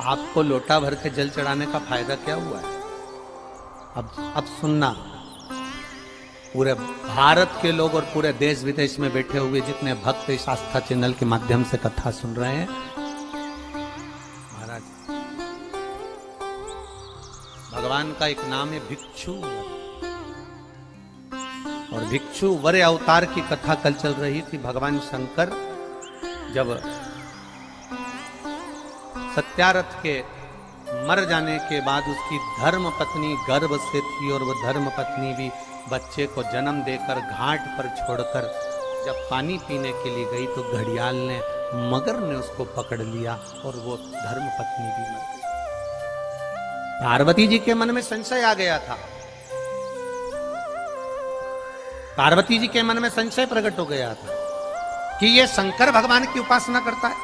आपको लोटा भर के जल चढ़ाने का फायदा क्या हुआ है? अब सुनना, पूरे भारत के लोग और पूरे देश विदेश में बैठे हुए जितने भक्त इस आस्था चैनल के माध्यम से कथा सुन रहे हैं, महाराज भगवान का एक नाम है भिक्षु, और भिक्षु वर अवतार की कथा कल चल रही थी। भगवान शंकर जब सत्यारथ के मर जाने के बाद उसकी धर्म पत्नी गर्भ से थी, और वह धर्म पत्नी भी बच्चे को जन्म देकर घाट पर छोड़कर जब पानी पीने के लिए गई तो घड़ियाल ने, मगर ने उसको पकड़ लिया और वो धर्म पत्नी भी मर गई। पार्वती जी के मन में संशय आ गया था, पार्वती जी के मन में संशय प्रकट हो गया था कि ये शंकर भगवान की उपासना करता है,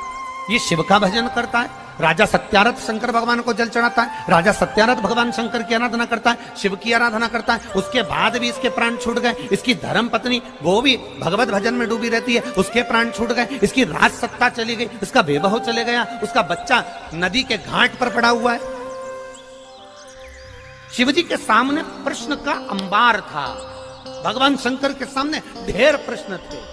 ये शिव का भजन करता है। राजा सत्यारथ शंकर भगवान को जल चढ़ाता है, राजा सत्यारथ भगवान शंकर की आराधना करता है, शिव की आराधना करता है। उसके बाद भी इसके प्राण छूट गए। इसकी धर्म पत्नी वो भी भगवत भजन में डूबी रहती है, उसके प्राण छूट गए। इसकी राज सत्ता चली गई, उसका वैभव चले गया, उसका बच्चा नदी के घाट पर पड़ा हुआ है। शिवजी के सामने प्रश्न का अंबार था, भगवान शंकर के सामने ढेर प्रश्न थे।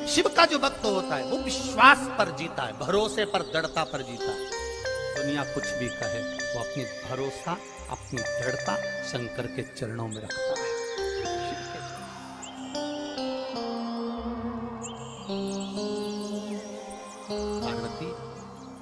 शिव का जो भक्त होता है वो विश्वास पर जीता है, भरोसे पर, दृढ़ता पर जीता है। दुनिया कुछ भी कहे, वो अपनी भरोसा, अपनी दृढ़ता शंकर के चरणों में रखता है। पार्वती,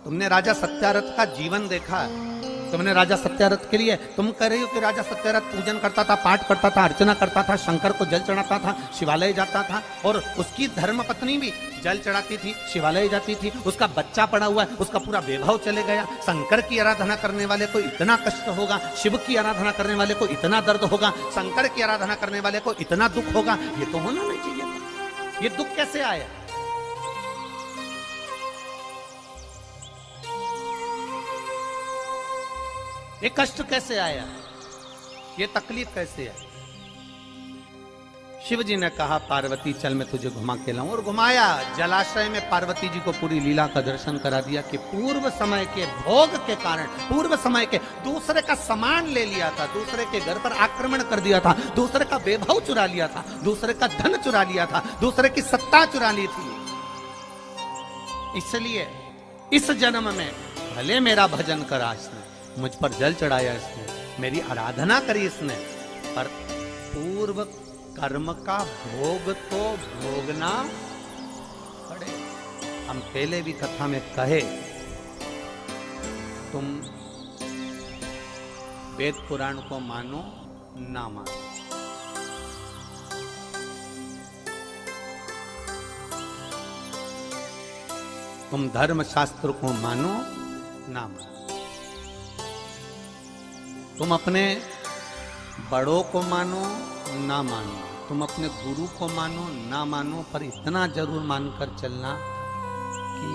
तुमने राजा सत्यारथ का जीवन देखा है, तुमने राजा सत्यारथ के लिए, तुम कह रही हो कि राजा सत्यारथ पूजन करता था, पाठ करता था, अर्चना करता था, शंकर को जल चढ़ाता था, शिवालय जाता था, और उसकी धर्म पत्नी भी जल चढ़ाती थी, शिवालय जाती थी। उसका बच्चा पड़ा हुआ है, उसका पूरा वैभव चले गया। शंकर की आराधना करने वाले को इतना कष्ट होगा, शिव की आराधना करने वाले को इतना दर्द होगा, शंकर की आराधना करने वाले को इतना दुख होगा, ये तो होना नहीं चाहिए। ये दुख कैसे आया? ये कष्ट कैसे आया? ये तकलीफ कैसे आई? शिव जी ने कहा, पार्वती चल मैं तुझे घुमा के लाऊं, और घुमाया। जलाशय में पार्वती जी को पूरी लीला का दर्शन करा दिया कि पूर्व समय के भोग के कारण, पूर्व समय के दूसरे का सामान ले लिया था, दूसरे के घर पर आक्रमण कर दिया था, दूसरे का वैभव चुरा लिया था, दूसरे का धन चुरा लिया था, दूसरे की सत्ता चुरा ली थी। इसलिए इस जन्म में भले मेरा भजन करा इसने, मुझ पर जल चढ़ाया इसने, मेरी आराधना करी इसने, पर पूर्व कर्म का भोग तो भोगना पड़े। हम पहले भी कथा में कहे, तुम वेद पुराण को मानो ना मानो, तुम धर्म शास्त्र को मानो ना मानो, तुम अपने बड़ों को मानो ना मानो, तुम अपने गुरु को मानो ना मानो, पर इतना जरूर मानकर चलना कि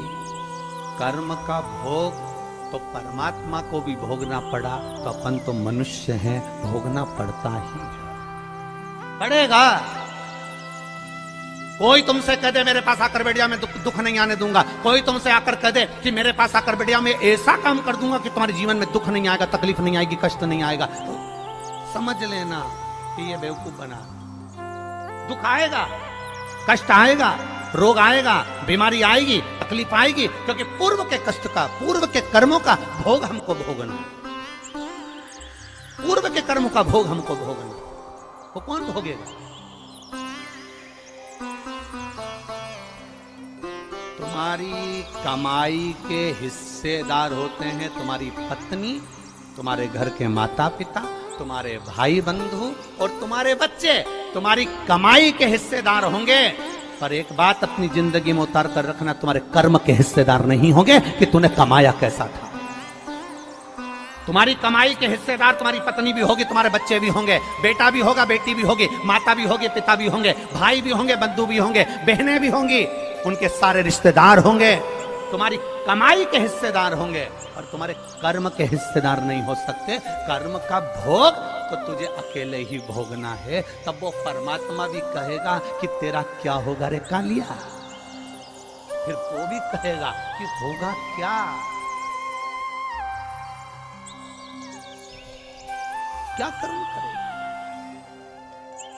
कर्म का भोग तो परमात्मा को भी भोगना पड़ा, तो अपन तो मनुष्य हैं, भोगना पड़ता ही पड़ेगा। कोई तुमसे कह दे मेरे पास आकर बैठ जा, मैं दुख नहीं आने दूंगा। कोई तुमसे आकर कह दे कि मेरे पास आकर बैठ जा, मैं ऐसा काम कर दूंगा कि तुम्हारे जीवन में दुख नहीं आएगा, तकलीफ नहीं आएगी, कष्ट नहीं आएगा, तो समझ लेना कि ये बेवकूफ बना। दुख आएगा, कष्ट आएगा, रोग आएगा, बीमारी आएगी, तकलीफ आएगी, क्योंकि पूर्व के कष्ट का, पूर्व के कर्मों का भोग हमको भोगना, पूर्व के कर्मों का भोग हमको भोगना। वो कौन भोगेगा? तुम्हारी कमाई के हिस्सेदार होते हैं तुम्हारी पत्नी, तुम्हारे घर के माता पिता, तुम्हारे भाई बंधु और तुम्हारे बच्चे। तुम्हारी कमाई के हिस्सेदार होंगे, पर एक बात अपनी जिंदगी में उतार कर रखना, तुम्हारे कर्म के हिस्सेदार नहीं होंगे कि तूने कमाया कैसा था। तुम्हारी कमाई के हिस्सेदार तुम्हारी पत्नी भी होगी, तुम्हारे बच्चे भी होंगे, बेटा भी होगा, बेटी भी होगी, माता भी होगी, पिता भी होंगे, भाई भी होंगे, बंधु भी होंगे, बहनें भी होंगी, उनके सारे रिश्तेदार होंगे। तुम्हारी कमाई के हिस्सेदार होंगे और तुम्हारे कर्म के हिस्सेदार नहीं हो सकते। कर्म का भोग तो तुझे अकेले ही भोगना है। तब वो परमात्मा भी कहेगा कि तेरा क्या होगा रे कालिया। फिर वो भी कहेगा कि होगा क्या, क्या कर्म करेगा।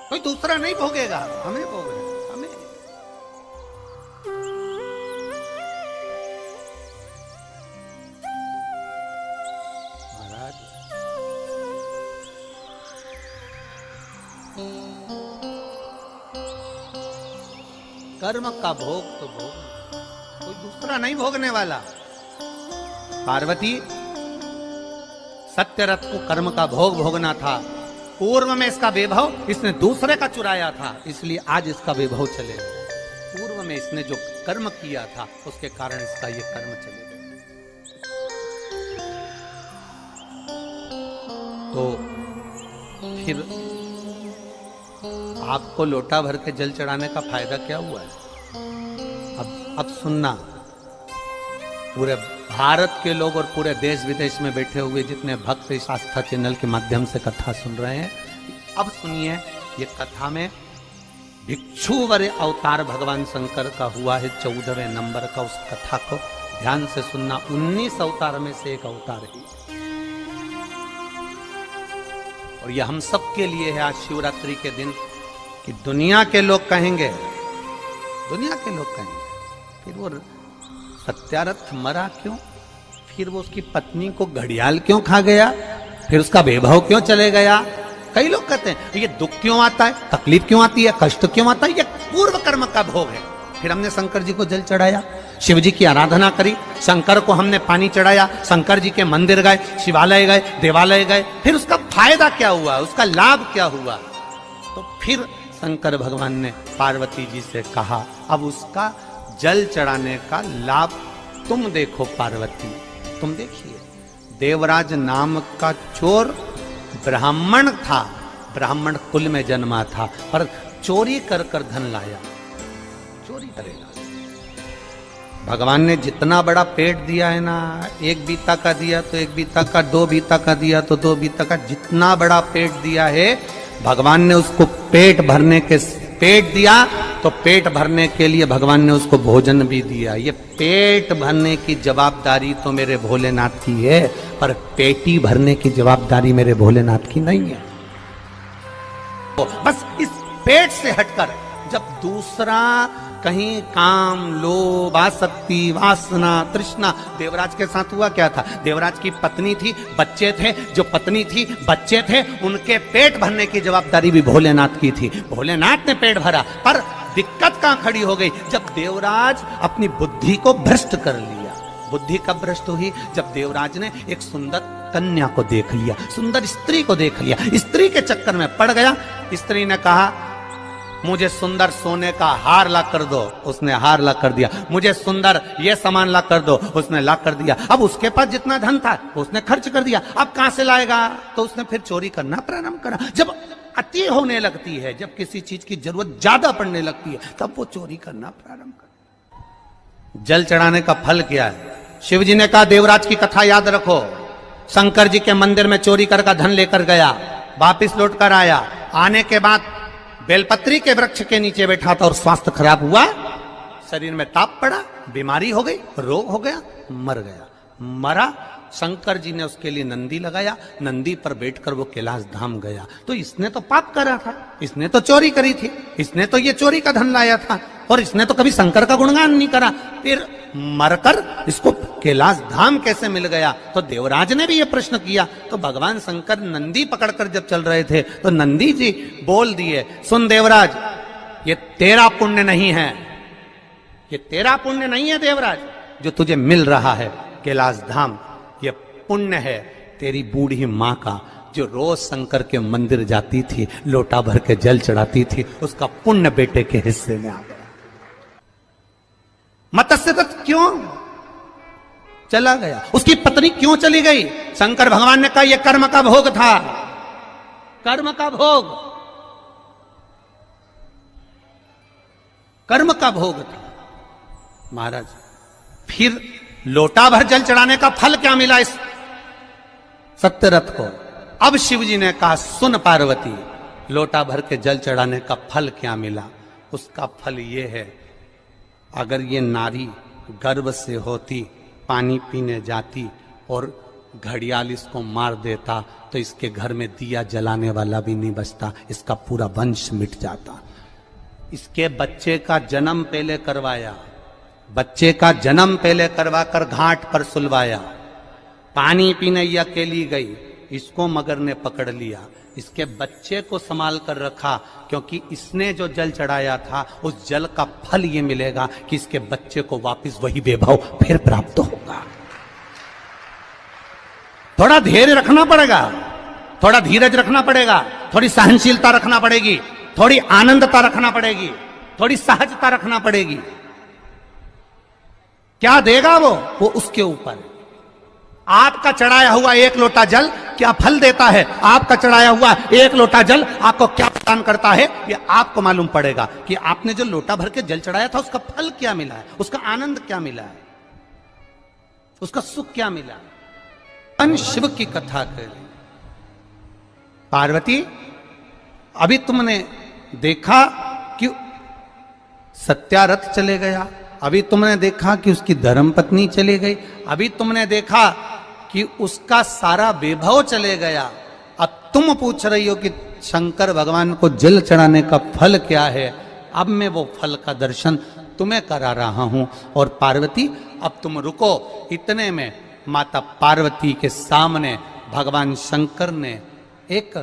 कोई दूसरा नहीं भोगेगा, हमें भोगना, हमें। महाराज कर्म का भोग तो भोग, कोई दूसरा नहीं भोगने वाला। पार्वती, सत्यरथ को कर्म का भोग भोगना था। पूर्व में इसका वैभव इसने दूसरे का चुराया था, इसलिए आज इसका वैभव चलेगा। पूर्व में इसने जो कर्म किया था उसके कारण इसका ये कर्म चलेगा। तो फिर आपको लोटा भर के जल चढ़ाने का फायदा क्या हुआ है? अब सुनना, पूरे भारत के लोग और पूरे देश विदेश में बैठे हुए जितने भक्त इस आस्था चैनल के माध्यम से कथा सुन रहे हैं, अब सुनिए। ये कथा में भिक्षुवर अवतार भगवान शंकर का हुआ है 14वें नंबर का। उस कथा को ध्यान से सुनना। 19 अवतार में से एक अवतार है और यह हम सब के लिए है आज शिवरात्रि के दिन, कि दुनिया के लोग कहेंगे, दुनिया के लोग कहेंगे फिर वो सत्यारथ मरा क्यों, फिर वो उसकी पत्नी को घड़ियाल क्यों खा गया, फिर उसका वैभव क्यों चले गया। कई लोग कहते हैं ये दुख क्यों आता है, तकलीफ क्यों आती है, कष्ट क्यों आता है, ये पूर्व कर्म का भोग है। फिर हमने शंकर जी को जल चढ़ाया, शिव जी की आराधना करी, शंकर को हमने पानी चढ़ाया, शंकर जी के मंदिर गए, शिवालय गए, देवालय गए, फिर उसका फायदा क्या हुआ, उसका लाभ क्या हुआ। तो फिर शंकर भगवान ने पार्वती जी से कहा अब उसका जल चढ़ाने का लाभ तुम देखो पार्वती, तुम देखिए। देवराज नाम का चोर ब्राह्मण था, ब्राह्मण कुल में जन्मा था, पर चोरी कर कर धन लाया, चोरी करेगा। भगवान ने जितना बड़ा पेट दिया है ना, 1 बीता का दिया तो 1 बीता का, 2 बीता का दिया तो 2 बीता का, जितना बड़ा पेट दिया है भगवान ने उसको पेट भरने के, पेट दिया तो पेट भरने के लिए भगवान ने उसको भोजन भी दिया। ये पेट भरने की जवाबदारी तो मेरे भोलेनाथ की है, पर पेटी भरने की जवाबदारी मेरे भोलेनाथ की नहीं है। तो बस इस पेट से हटकर जब दूसरा कहीं काम, लोभ, आसक्ति, वासना, तृष्णा, देवराज के साथ हुआ क्या था? देवराज की पत्नी थी, बच्चे थे, जो पत्नी थी, बच्चे थे, उनके पेट भरने की जवाबदारी भी भोलेनाथ की थी। भोलेनाथ ने पेट भरा, पर दिक्कत कहां खड़ी हो गई? जब देवराज अपनी बुद्धि को भ्रष्ट कर लिया। बुद्धि कब भ्रष्ट हुई? जब देवराज ने एक सुंदर कन्या को देख लिया, सुंदर स्त्री को देख लिया, स्त्री के चक्कर में पड़ गया। स्त्री ने कहा मुझे सुंदर सोने का हार ला कर दो, उसने हार ला कर दिया। मुझे सुंदर ये सामान ला कर दो, उसने ला कर दिया। अब उसके पास जितना धन था उसने खर्च कर दिया, अब कहां से लाएगा? तो उसने फिर चोरी करना प्रारंभ करा। जब अति होने लगती है, जब किसी चीज की जरूरत ज्यादा पड़ने लगती है, तब वो चोरी करना प्रारंभ कर। जल चढ़ाने का फल क्या है? शिव जी ने कहा देवराज की कथा याद रखो, शंकर जी के मंदिर में चोरी कर का धन लेकर गया, वापिस लौट कर आया, आने के बाद बेलपत्री के वृक्ष के नीचे बैठा था और स्वास्थ्य खराब हुआ, शरीर में ताप पड़ा, बीमारी हो गई, रोग हो गया, मर गया। मरा, शंकर जी ने उसके लिए नंदी लगाया, नंदी पर बैठकर वो कैलाश धाम गया। तो इसने तो पाप करा था, इसने तो चोरी करी थी, इसने तो ये चोरी का धन लाया था, और इसने तो कभी शंकर का गुणगान नहीं करा। फिर मरकर इसको कैलाश धाम कैसे मिल गया? तो देवराज ने भी ये प्रश्न किया। तो भगवान शंकर नंदी पकड़कर जब चल रहे थे तो नंदी जी बोल दिए, सुन देवराज, ये तेरा पुण्य नहीं है, ये तेरा पुण्य नहीं है देवराज, जो तुझे मिल रहा है कैलाश धाम, ये पुण्य है तेरी बूढ़ी माँ का, जो रोज शंकर के मंदिर जाती थी, लोटा भर के जल चढ़ाती थी, उसका पुण्य बेटे के हिस्से में आ गया। मत्स्य दत्त क्यों चला गया? उसकी पत्नी क्यों चली गई? शंकर भगवान ने कहा यह कर्म का भोग था, कर्म का भोग, कर्म का भोग था। महाराज फिर लोटा भर जल चढ़ाने का फल क्या मिला इस सत्यरथ को? अब शिव जी ने कहा, सुन पार्वती, लोटा भर के जल चढ़ाने का फल क्या मिला? उसका फल ये है, अगर ये नारी गर्भ से होती, पानी पीने जाती और घड़ियाल इसको मार देता तो इसके घर में दिया जलाने वाला भी नहीं बचता, इसका पूरा वंश मिट जाता। इसके बच्चे का जन्म पहले करवाया, बच्चे का जन्म पहले करवाकर घाट पर सुलवाया। पानी पीने ये अकेली गई, इसको मगर ने पकड़ लिया, इसके बच्चे को संभाल कर रखा, क्योंकि इसने जो जल चढ़ाया था उस जल का फल ये मिलेगा कि इसके बच्चे को वापस वही वैभव फिर प्राप्त होगा। थोड़ा धैर्य रखना पड़ेगा, थोड़ा धीरज रखना पड़ेगा, थोड़ी सहनशीलता रखना पड़ेगी, थोड़ी आनंदता रखना पड़ेगी, थोड़ी सहजता रखना पड़ेगी। क्या देगा वो उसके ऊपर। आपका चढ़ाया हुआ एक लोटा जल क्या फल देता है, आपका चढ़ाया हुआ एक लोटा जल आपको क्या प्रदान करता है, ये आपको मालूम पड़ेगा कि आपने जो लोटा भर के जल चढ़ाया था उसका फल क्या मिला है, उसका आनंद क्या मिला है, उसका सुख क्या मिला है। शिव की कथा कर पार्वती, अभी तुमने देखा कि सत्यारथ चले गया, अभी तुमने देखा कि उसकी धर्मपत्नी चली गई, अभी तुमने देखा कि उसका सारा वैभव चले गया। अब तुम पूछ रही हो कि शंकर भगवान को जल चढ़ाने का फल क्या है। अब मैं वो फल का दर्शन तुम्हें करा रहा हूं। और पार्वती अब तुम रुको। इतने में माता पार्वती के सामने भगवान शंकर ने एक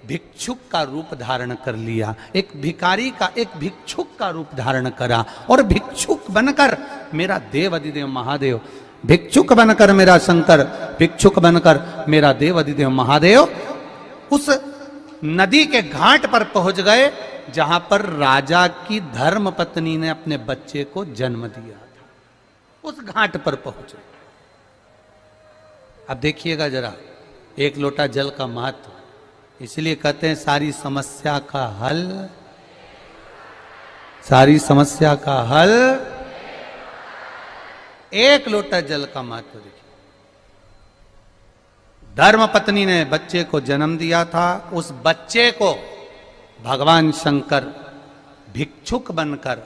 भिक्षुक का रूप धारण कर लिया, एक भिखारी का, एक भिक्षुक का रूप धारण करा। और भिक्षुक बनकर मेरा देव अधिदेव महादेव, भिक्षुक बनकर मेरा शंकर, भिक्षुक बनकर मेरा देव अधिदेव महादेव उस नदी के घाट पर पहुंच गए जहां पर राजा की धर्म पत्नी ने अपने बच्चे को जन्म दिया था। उस घाट पर पहुंचे। अब देखिएगा जरा एक लोटा जल का महत्व, इसलिए कहते हैं सारी समस्या का हल, सारी समस्या का हल एक लोटा जल का महत्व। देखिए धर्म पत्नी ने बच्चे को जन्म दिया था, उस बच्चे को भगवान शंकर भिक्षुक बनकर,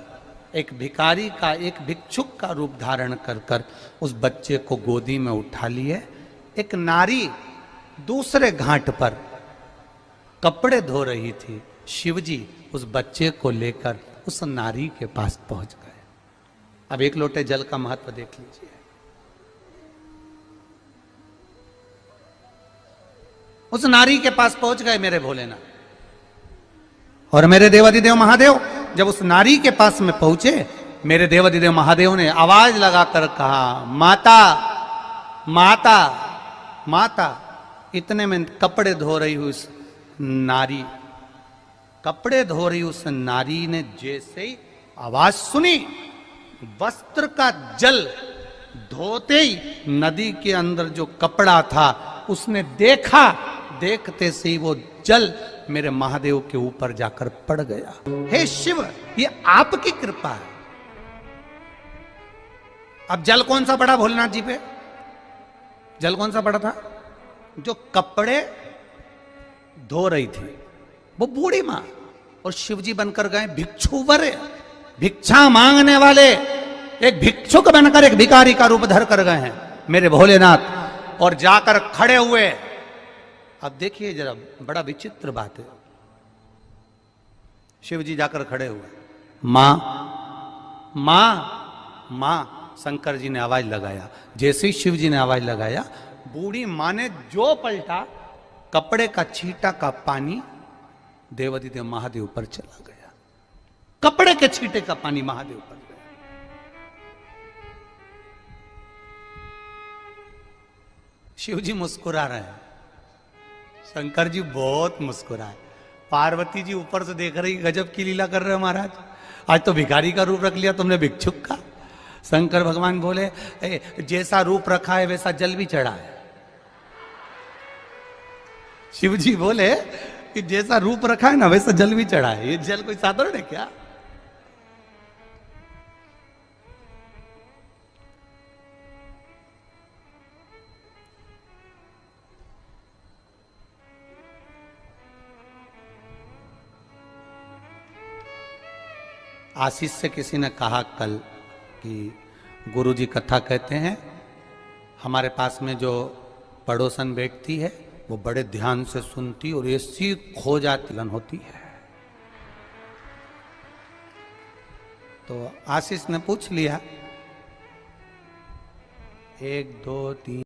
एक भिखारी का, एक भिक्षुक का रूप धारण कर कर उस बच्चे को गोदी में उठा लिए। एक नारी दूसरे घाट पर कपड़े धो रही थी, शिवजी उस बच्चे को लेकर उस नारी के पास पहुंच गए। अब एक लोटे जल का महत्व देख लीजिए। उस नारी के पास पहुंच गए मेरे भोलेनाथ और मेरे देवाधिदेव महादेव। जब उस नारी के पास में पहुंचे, मेरे देवाधिदेव महादेव ने आवाज लगाकर कहा, माता माता माता। इतने में कपड़े धो रही उस नारी, कपड़े धो रही उस नारी ने जैसे ही आवाज सुनी, वस्त्र का जल धोते ही नदी के अंदर जो कपड़ा था उसने देखा, देखते से ही वो जल मेरे महादेव के ऊपर जाकर पड़ गया। हे शिव, ये आपकी कृपा है। अब जल कौन सा पड़ा भोलेनाथ जी पे? जल कौन सा पड़ा था? जो कपड़े धो रही थी वो बूढ़ी मां, और शिवजी बनकर गए भिक्षुवर, भिक्षा मांगने वाले, एक भिक्षुक बनकर एक भिखारी का रूप धर कर गए हैं मेरे भोलेनाथ, और जाकर खड़े हुए। अब देखिए जरा, बड़ा विचित्र बात है। शिवजी जाकर खड़े हुए, मां मां मां। शंकर जी ने आवाज लगाया। जैसे ही शिव जी ने आवाज लगाया, बूढ़ी मां ने जो पलटा, कपड़े का छींटा का पानी देवाधिदेव महादेव पर चला गया। कपड़े के छींटे का पानी महादेव पर गया। शिव जी मुस्कुरा रहे हैं, शंकर जी बहुत मुस्कुराए। पार्वती जी ऊपर से देख रही, गजब की लीला कर रहे हो महाराज, आज तो भिखारी का रूप रख लिया तुमने, भिक्षुक का। शंकर भगवान बोले, जैसा रूप रखा है वैसा जल भी चढ़ा है। शिव जी बोले कि जैसा रूप रखा है ना वैसा जल भी चढ़ा है। ये जल कोई साधारण है क्या? आशीष से किसी ने कहा कल कि गुरुजी कथा कहते हैं, हमारे पास में जो पड़ोसन बैठती है वो बड़े ध्यान से सुनती और ऐसी खो जाती होती है। तो आशीष ने पूछ लिया, 1 2 3